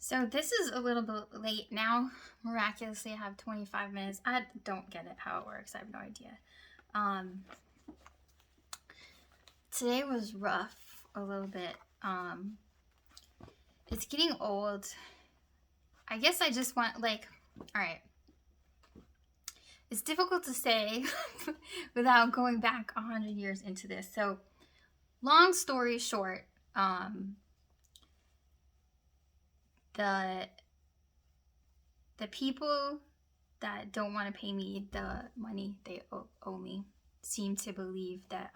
So this is a little bit late now. Miraculously, I have 25 minutes. I don't get it how it works. I have no idea. Um, Today was rough a little bit. It's getting old. I guess I just want all right. It's difficult to say without going back 100 years into this. So, long story short, the the people that don't want to pay me the money they owe me seem to believe that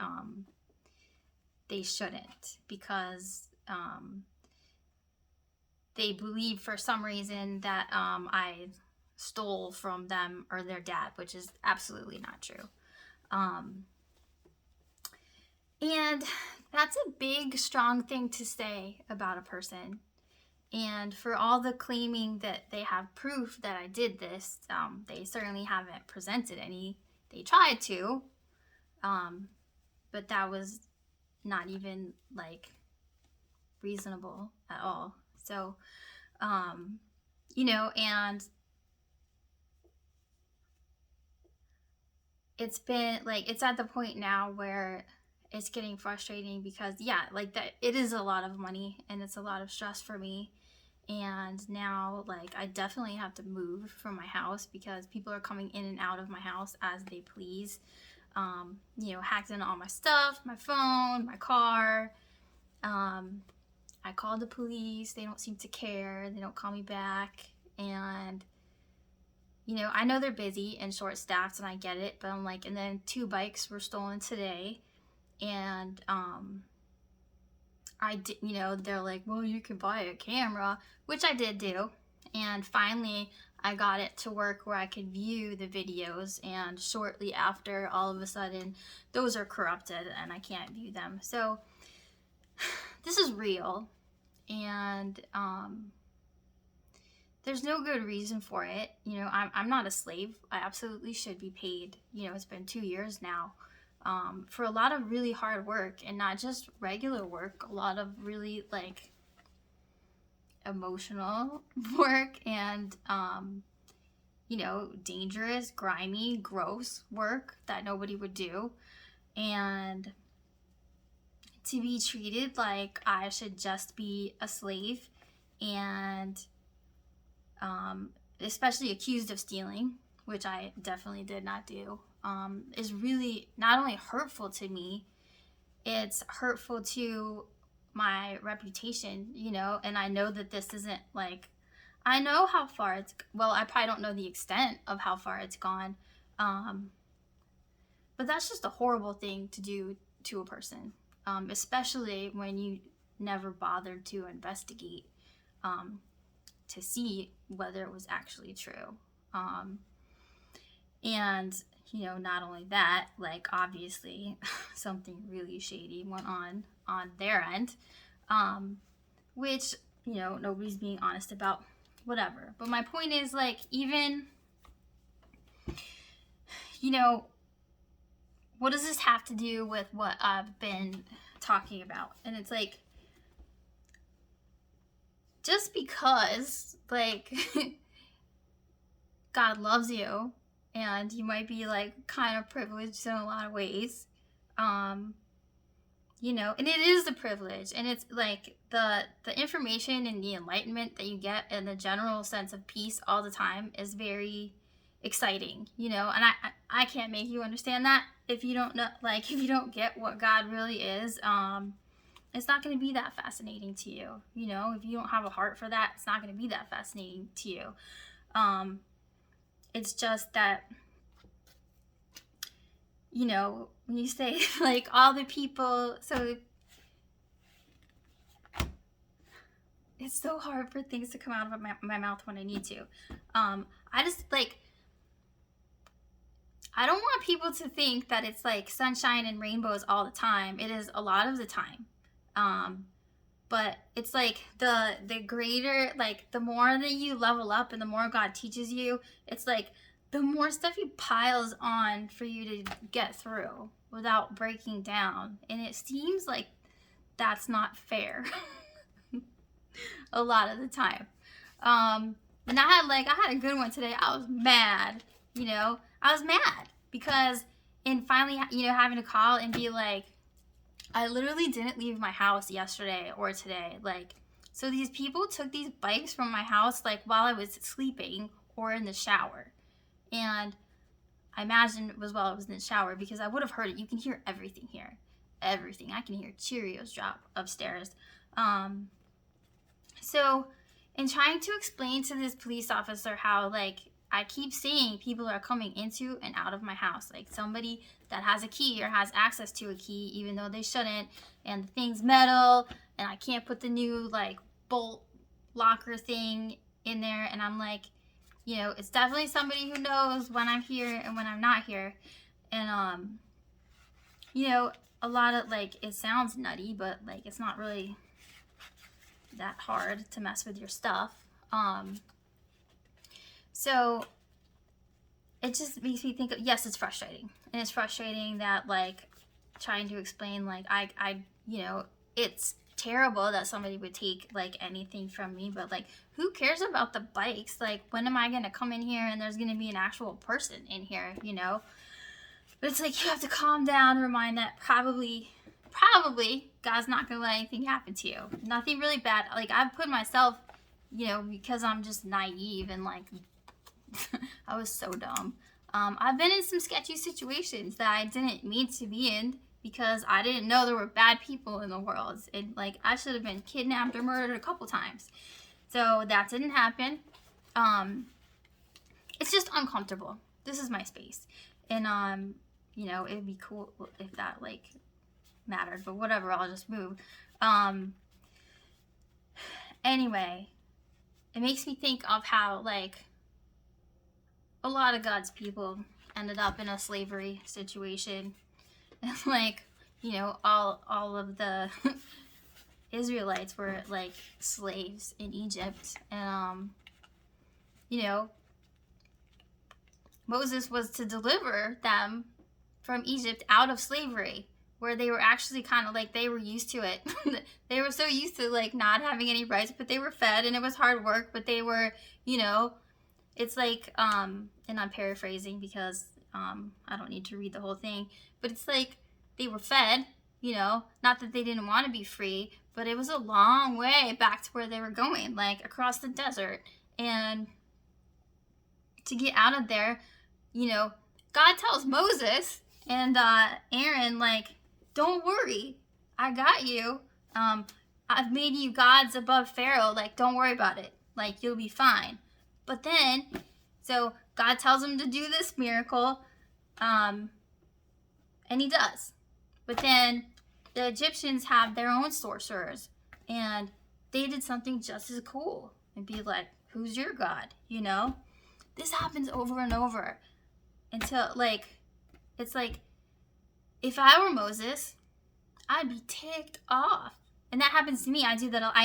they shouldn't because they believe for some reason that I stole from them or their dad, which is absolutely not true. And that's a big, strong thing to say about a person. And for all the claiming that they have proof that I did this, they certainly haven't presented any. They tried to, but that was not even reasonable at all. So, and it's been it's at the point now where it's getting frustrating because that it is a lot of money and it's a lot of stress for me. And now I definitely have to move from my house because people are coming in and out of my house as they please. Hacked into all my stuff, my phone, my car. I called the police. They don't seem to care. They don't call me back. And, I know they're busy and short staffed and I get it, but I'm and then 2 bikes were stolen today. And, I did, they're like, well, you can buy a camera, which I did do. And finally, I got it to work where I could view the videos. And shortly after, all of a sudden, those are corrupted and I can't view them. So this is real. And there's no good reason for it. I'm not a slave. I absolutely should be paid. It's been 2 years now. For a lot of really hard work and not just regular work, a lot of really emotional work and, dangerous, grimy, gross work that nobody would do. And to be treated like I should just be a slave and, especially accused of stealing, which I definitely did not do. Is really not only hurtful to me, it's hurtful to my reputation, and I know that this isn't I know how far I probably don't know the extent of how far it's gone, but that's just a horrible thing to do to a person, especially when you never bothered to investigate to see whether it was actually true. And not only that, obviously something really shady went on their end, which, nobody's being honest about, whatever. But my point is, even, what does this have to do with what I've been talking about? And it's just because, God loves you, and you might be kind of privileged in a lot of ways, and it is a privilege, and it's the information and the enlightenment that you get and the general sense of peace all the time is very exciting, and I can't make you understand that if you don't know, if you don't get what God really is. It's not going to be that fascinating to you, if you don't have a heart for that, it's not going to be that fascinating to you. It's just that, when you say all the people, so it's so hard for things to come out of my mouth when I need to. I just I don't want people to think that it's sunshine and rainbows all the time. It is a lot of the time. But it's the greater, the more that you level up and the more God teaches you, it's the more stuff he piles on for you to get through without breaking down. And it seems like that's not fair a lot of the time. And I had a good one today. I was mad, I was mad because, and finally, having to call and be like, I literally didn't leave my house yesterday or today. Like, so these people took these bikes from my house, like, while I was sleeping or in the shower. And I imagine it was while I was in the shower because I would have heard it. You can hear everything here. Everything. I can hear Cheerios drop upstairs. So, in trying to explain to this police officer how, like, I keep seeing people are coming into and out of my house. Like, somebody that has a key or has access to a key, even though they shouldn't, and the thing's metal, and I can't put the new, like, bolt locker thing in there. And I'm like, it's definitely somebody who knows when I'm here and when I'm not here. And, a lot of, like, it sounds nutty, but, like, it's not really that hard to mess with your stuff. So it just makes me think of, yes, it's frustrating. And it's frustrating that, like, trying to explain, like, it's terrible that somebody would take, like, anything from me, but, like, who cares about the bikes? Like, when am I going to come in here and there's going to be an actual person in here, But it's like, you have to calm down and remind that probably God's not going to let anything happen to you. Nothing really bad. Like, I've put myself, because I'm just naive and, like, I was so dumb. I've been in some sketchy situations that I didn't mean to be in because I didn't know there were bad people in the world. And, like, I should have been kidnapped or murdered a couple times. So that didn't happen. It's just uncomfortable. This is my space. And, it'd be cool if that, like, mattered. But whatever, I'll just move. Anyway, it makes me think of how, like, a lot of God's people ended up in a slavery situation. And, like, all of the Israelites were, like, slaves in Egypt. And, Moses was to deliver them from Egypt out of slavery, where they were actually kind of, like, they were used to it. They were so used to, like, not having any rights, but they were fed, and it was hard work, but they were, it's like, and I'm paraphrasing because I don't need to read the whole thing, but it's like they were fed, not that they didn't want to be free, but it was a long way back to where they were going, like, across the desert. And to get out of there, God tells Moses and Aaron, like, don't worry, I got you. I've made you gods above Pharaoh. Like, don't worry about it. Like, you'll be fine. But then, so God tells him to do this miracle, and he does. But then the Egyptians have their own sorcerers, and they did something just as cool. And be like, who's your God? This happens over and over until, like, it's like, if I were Moses, I'd be ticked off. And that happens to me. I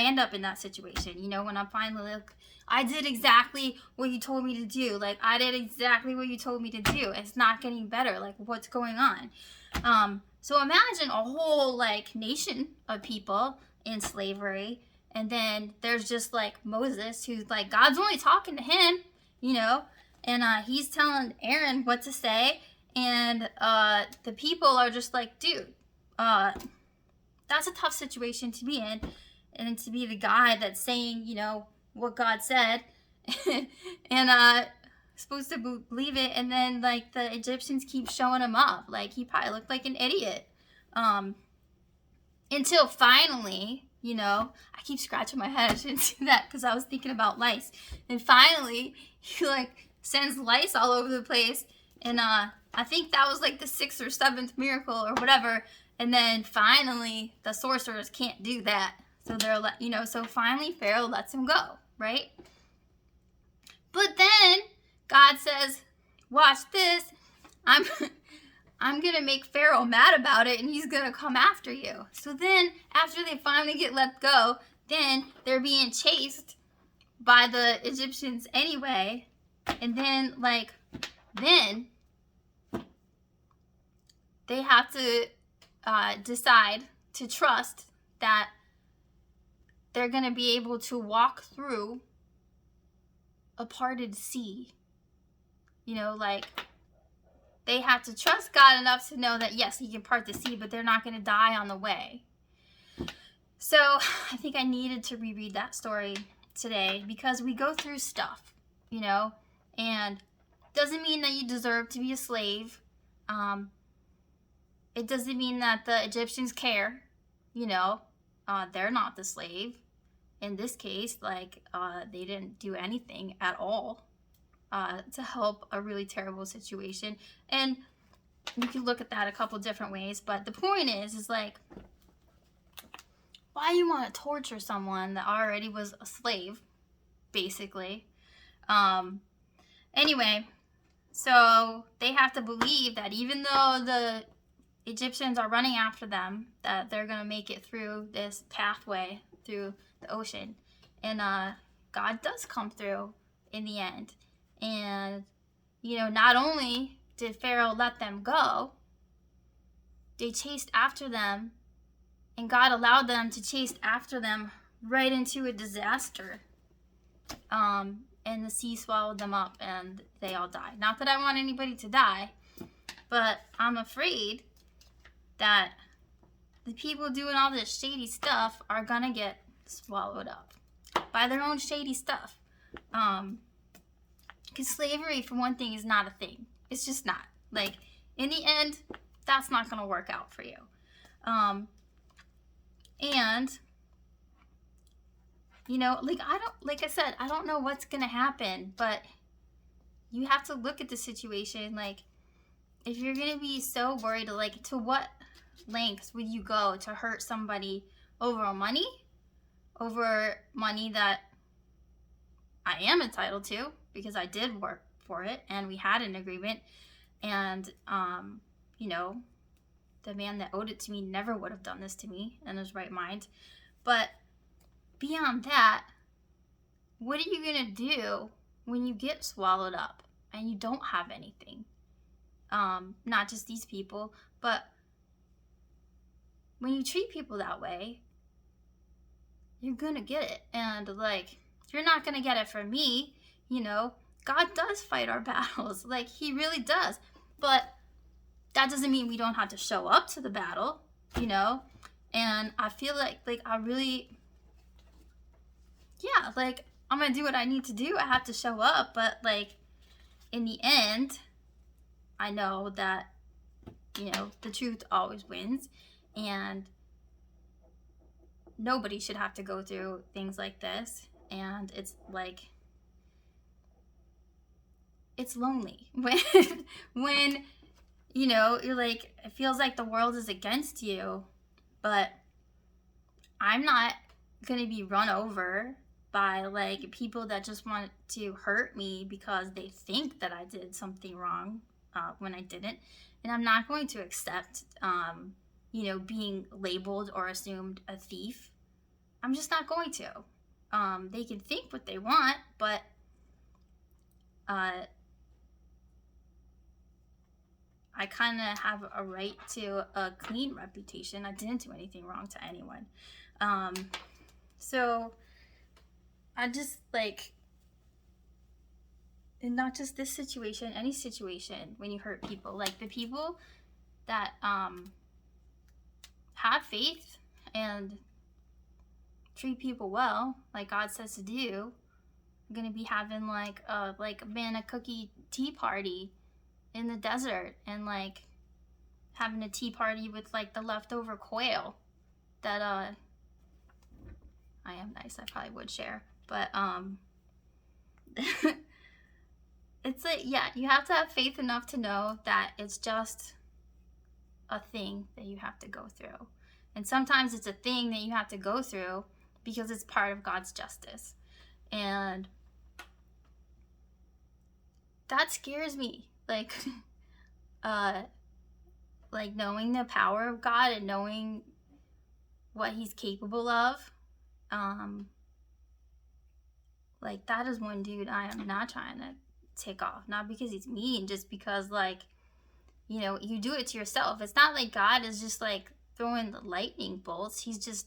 end up in that situation, when I'm finally like, I did exactly what you told me to do. Like, I did exactly what you told me to do. It's not getting better. Like, what's going on? So imagine a whole, like, nation of people in slavery. And then there's just, like, Moses, who's, like, God's only talking to him, and he's telling Aaron what to say. And the people are just like, dude, that's a tough situation to be in. And to be the guy that's saying, what God said. And supposed to believe it. And then, like, the Egyptians keep showing him up. Like, he probably looked like an idiot. Until finally, I keep scratching my head. I shouldn't do that because I was thinking about lice. And finally, he, like, sends lice all over the place. And I think that was, like, the 6th or 7th miracle or whatever. And then finally, the sorcerers can't do that. So they're, so finally Pharaoh lets him go, right? But then God says, watch this. I'm going to make Pharaoh mad about it, and he's going to come after you. So then, after they finally get let go, then they're being chased by the Egyptians anyway. And then, like, then they have to decide to trust that they're going to be able to walk through a parted sea. You know, like, they have to trust God enough to know that, yes, he can part the sea, but they're not going to die on the way. So I think I needed to reread that story today, because we go through stuff, you know, and doesn't mean that you deserve to be a slave. It doesn't mean that the Egyptians care, you know, they're not the slave. In this case, like, they didn't do anything at all to help a really terrible situation. And you can look at that a couple different ways, but the point is like, why you want to torture someone that already was a slave, basically? Anyway, so they have to believe that even though the Egyptians are running after them, that they're going to make it through this pathway through the ocean. And God does come through in the end. And, you know, not only did Pharaoh let them go, they chased after them, and God allowed them to chase after them right into a disaster. And the sea swallowed them up, and they all died. Not that I want anybody to die, but I'm afraid that the people doing all this shady stuff are gonna get swallowed up by their own shady stuff. Because slavery, for one thing, is not a thing. It's just not. Like, in the end, that's not gonna work out for you. And, you know, like I said, I don't know what's gonna happen, but you have to look at the situation. Like, if you're gonna be so worried, like, to what lengths would you go to hurt somebody over money that I am entitled to, because I did work for it and we had an agreement, and you know, the man that owed it to me never would have done this to me in his right mind. But beyond that, what are you gonna do when you get swallowed up and you don't have anything? Not just these people, but when you treat people that way, you're gonna get it. And, like, you're not gonna get it from me, you know. God does fight our battles, like, he really does. But that doesn't mean we don't have to show up to the battle, you know. And I feel like I really, yeah, like, I'm gonna do what I need to do. I have to show up, but, like, in the end, I know that, you know, the truth always wins, and nobody should have to go through things like this. And it's like, it's lonely when you know, you're like, it feels like the world is against you, but I'm not gonna be run over by, like, people that just want to hurt me because they think that I did something wrong when I didn't. And I'm not going to accept you know, being labeled or assumed a thief. I'm just not going to. They can think what they want, but I kind of have a right to a clean reputation. I didn't do anything wrong to anyone. So I just, like, and not just this situation, any situation when you hurt people, like, the people that have faith and treat people well, like God says to do, are gonna be having like a banana cookie tea party in the desert, and, like, having a tea party with, like, the leftover quail that I am nice, I probably would share, but it's like, yeah, you have to have faith enough to know that it's just a thing that you have to go through. And sometimes it's a thing that you have to go through because it's part of God's justice. And that scares me. Like, like, knowing the power of God and knowing what he's capable of, like, that is one dude I am not trying to take off. Not because he's mean, just because, like, you know, you do it to yourself. It's not like God is just, like, throwing the lightning bolts. He's just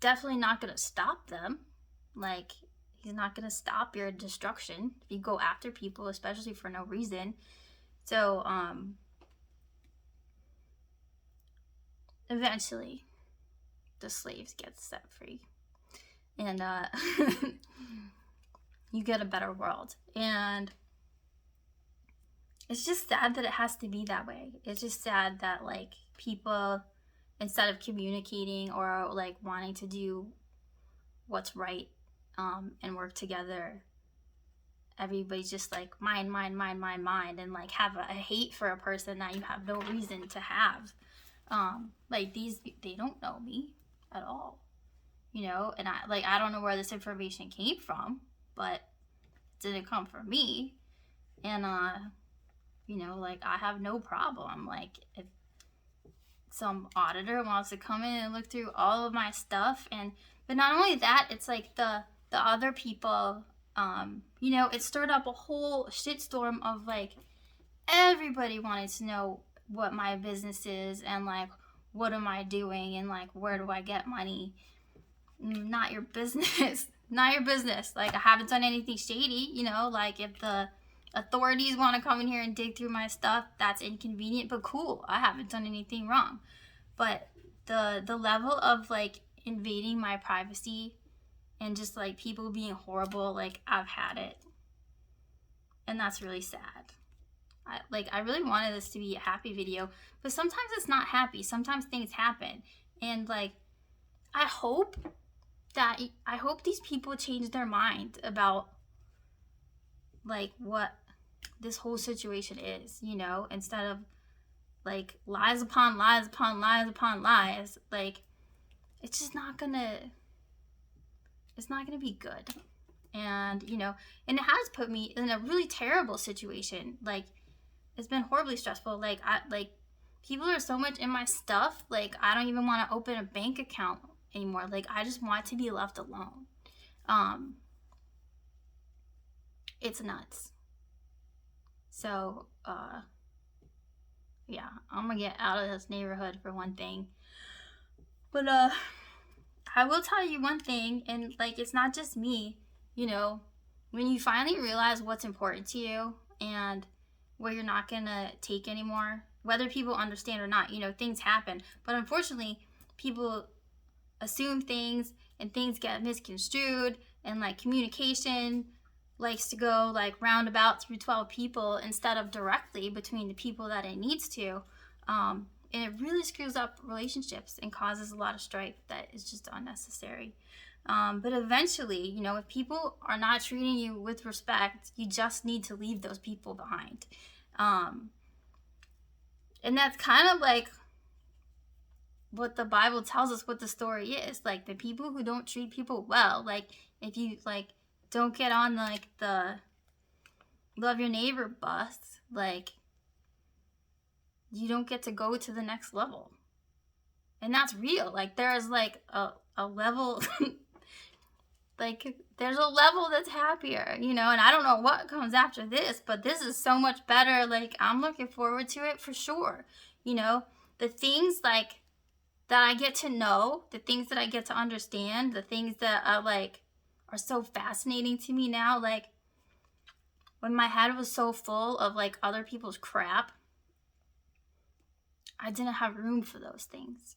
definitely not going to stop them. Like, He's not going to stop your destruction if you go after people, especially for no reason. So, eventually, the slaves get set free. And, you get a better world. And it's just sad that it has to be that way. It's just sad that, like, people, instead of communicating or, like, wanting to do what's right, and work together, everybody's just like mine, and like have a hate for a person that you have no reason to have. Like they don't know me at all, and I don't know where this information came from, but it didn't come from me. And like I have no problem, like if some auditor wants to come in and look through all of my stuff, but not only that, it's like the other people, it stirred up a whole shitstorm of like everybody wanted to know what my business is and like what am I doing and like where do I get money. Not your business. Not your business. Like I haven't done anything shady, like if the authorities want to come in here and dig through my stuff, that's inconvenient, but cool, I haven't done anything wrong. But the level of like invading my privacy and just like people being horrible, like I've had it, and that's really sad. I really wanted this to be a happy video, but sometimes it's not happy. Sometimes things happen, and like I hope these people change their mind about like what this whole situation is, instead of like lies upon lies upon lies upon lies. Like it's just not gonna be good. And and it has put me in a really terrible situation. Like it's been horribly stressful. Like people are so much in my stuff, like I don't even want to open a bank account anymore. Like I just want to be left alone. It's nuts. So yeah, I'm gonna get out of this neighborhood for one thing. But I will tell you one thing, and like it's not just me, when you finally realize what's important to you and what you're not gonna take anymore, whether people understand or not, things happen. But unfortunately, people assume things and things get misconstrued, and like communication likes to go like roundabout through 12 people instead of directly between the people that it needs to. And it really screws up relationships and causes a lot of strife that is just unnecessary. But eventually, if people are not treating you with respect, you just need to leave those people behind. And that's kind of like what the Bible tells us what the story is. Like the people who don't treat people well, like if you like don't get on like the love your neighbor bus, like you don't get to go to the next level. And that's real. Like there's like a level like there's a level that's happier, and I don't know what comes after this, but this is so much better. Like I'm looking forward to it for sure. The things like that I get to know, the things that I get to understand, the things that are so fascinating to me now. Like when my head was so full of like other people's crap, I didn't have room for those things.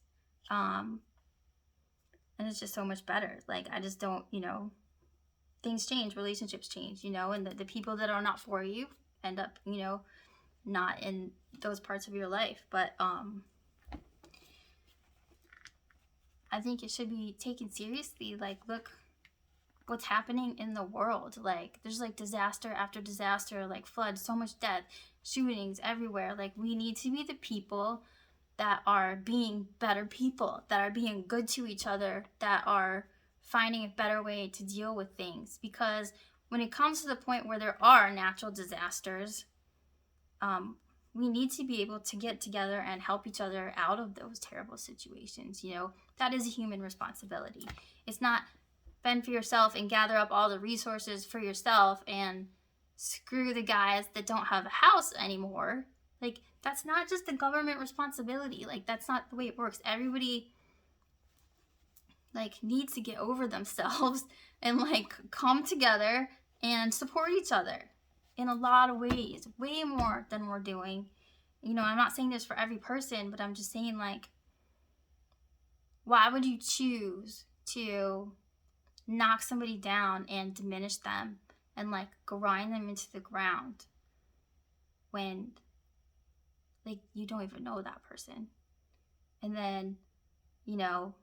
And it's just so much better. Like I just don't, things change, relationships change, and the people that are not for you end up, not in those parts of your life. But I think it should be taken seriously. Like look what's happening in the world. Like there's like disaster after disaster, like floods, so much death, shootings everywhere. Like we need to be the people that are being better people, that are being good to each other, that are finding a better way to deal with things. Because when it comes to the point where there are natural disasters, we need to be able to get together and help each other out of those terrible situations. That is a human responsibility. It's not fend for yourself and gather up all the resources for yourself and screw the guys that don't have a house anymore. Like that's not just the government responsibility. Like that's not the way it works. Everybody like needs to get over themselves and like come together and support each other in a lot of ways, way more than we're doing. You know, I'm not saying this for every person, but I'm just saying, like, why would you choose to knock somebody down and diminish them and like grind them into the ground when like you don't even know that person? And then, you know,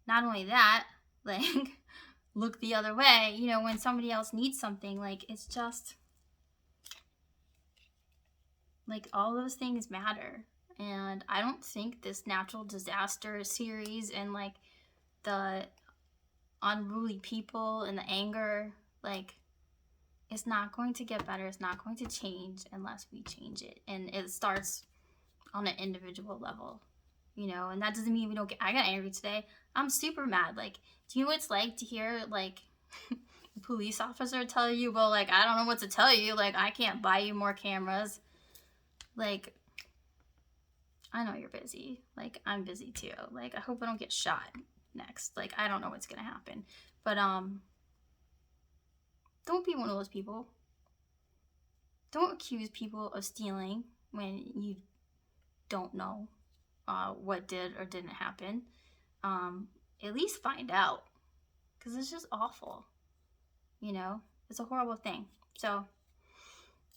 not only that, like look the other way, you know, when somebody else needs something, like it's just like all those things matter. And I don't think this natural disaster series and like the unruly people and the anger, like it's not going to get better. It's not going to change unless we change it. And it starts on an individual level, you know, and that doesn't mean we don't get, I got angry today. I'm super mad. Like, do you know what it's like to hear like a police officer tell you, well, like, I don't know what to tell you. Like, I can't buy you more cameras. Like, I know you're busy. Like, I'm busy too. Like, I hope I don't get shot next. Like, I don't know what's gonna happen. But don't be one of those people. Don't accuse people of stealing when you don't know what did or didn't happen. At least find out, because it's just awful. You know, it's a horrible thing. So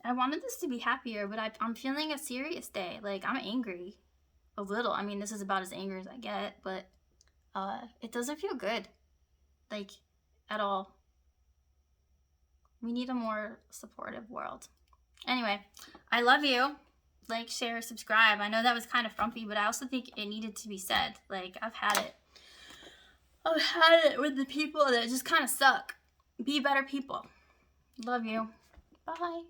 I wanted this to be happier, but I'm feeling a serious day. Like, I'm angry a little. I mean, this is about as angry as I get, but it doesn't feel good, like, at all. We need a more supportive world. Anyway, I love you. Like, share, subscribe. I know that was kind of frumpy, but I also think it needed to be said. Like, I've had it with the people that just kind of suck. Be better people. Love you. Bye.